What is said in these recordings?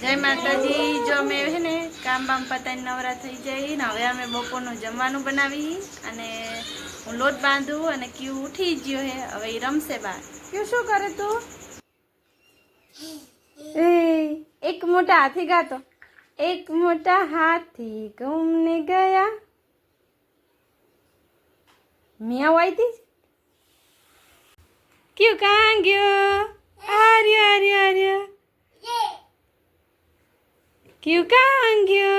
જય માતાજી। જો અમે હે ને કામ બામ પતાઈને નવરા થઈ જઈ ને હવે અમે બપોરનું જમવાનું બનાવી અને હું લોટ બાંધું અને ક્યુ ઉઠી ગયો હે। હવે એ રમશે બાર। ક્યુ શું કરે તું? એ એક મોટા હાથી ગાતો, એક મોટા હાથી ઘूमने गया। મિયાઓ આવી હતી। ક્યુ કहाँ गयो? आर्य आर्य आर्य क्यों कहाँ गयो?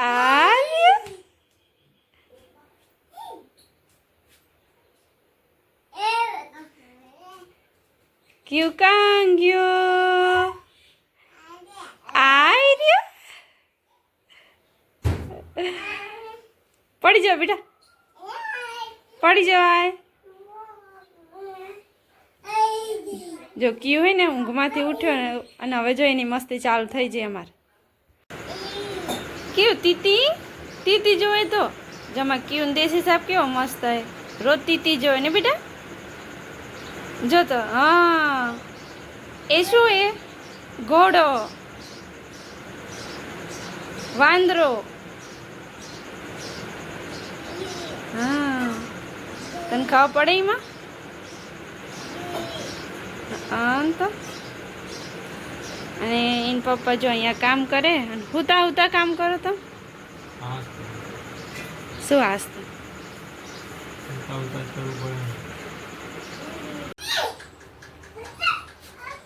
आर्य क्यों कहाँ गयो? आर्य पड़ी जाओ बेटा, पड़ी जाओ। जो क्यू है ने ઊંઘમાંથી ઉઠ્યો અને હવે જો એની મસ્તી ચાલુ થઈ જાય અમાર। क्यू तीती तीती જોવે તો જમા ક્યુ દેશી સાહેબ કેવો મસ્ત હે, રોજ तीती જોવે ને બેટા। જો તો હા એ શું હે? ઘોડો, વાંદરો। હા તને ખબર પડે એમાં? તો અને એન પપ્પા જો અહીંયા કામ કરે અને હુતા હુતા કામ કરો તો શું હાસતું?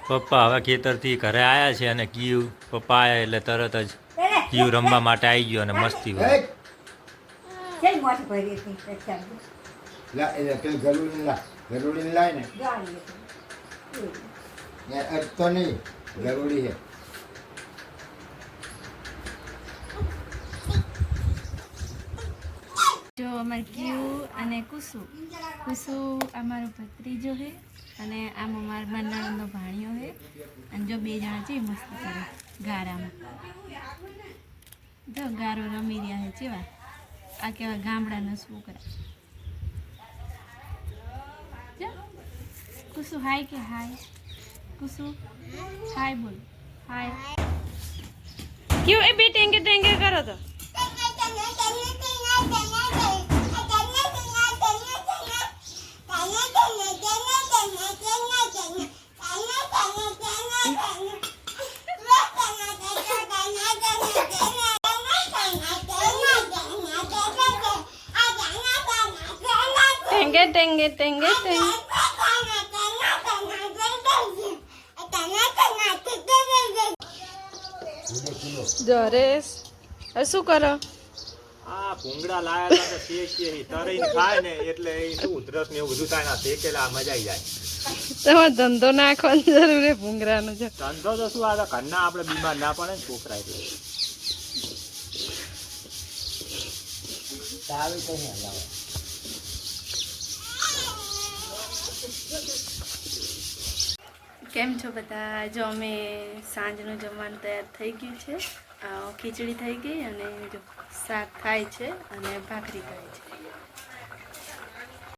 પપ્પા હવે ખેતરથી ઘરે આવ્યા છે અને ક્યુ પપ્પા આવ્યા એટલે તરત જ ક્યુ રમવા માટે આવી ગયો અને મસ્તી હોય। तो नहीं जरूरी है। जो અમાર ક્યુ અને કુસુ કુસુ અમારો ભત્રીજો હે અને આમ અમાર નણંદનો ભાણિયો હે અને જો બે જણા છે મસ્ત કરે ગારામાં। જો ગારો રમી રહ્યા છે જેવા આ કેવા ગામડાના છોકરા। જો કુસુ હાય કે હાય? कुसु हाय बोल, हाय। क्यों ए बे टेंगे टेंगे करो तो? टेंगे टेंगे टेंगे टेंगे। જરેશ શું કરો? આ ભૂંગળા લાયા હતા તો શેકીએ તરીને ખાય ને એટલે એ શું ઉધરસ ને એવું બધું થાય ને શેકેલા મજા આવી જાય। તમારે ધંધો નાખવાની જરૂર છે ભૂંગળાનો। છે ધંધો તો શું આ ઘરના આપણે બીમાર ના પડે ને છોકરા એટલે કેમ છો બધા? જો અમે સાંજનું જમવાનું તૈયાર થઈ ગયું છે। ખીચડી થઈ ગઈ અને જો શાક થાય છે અને ભાખરી થાય છે।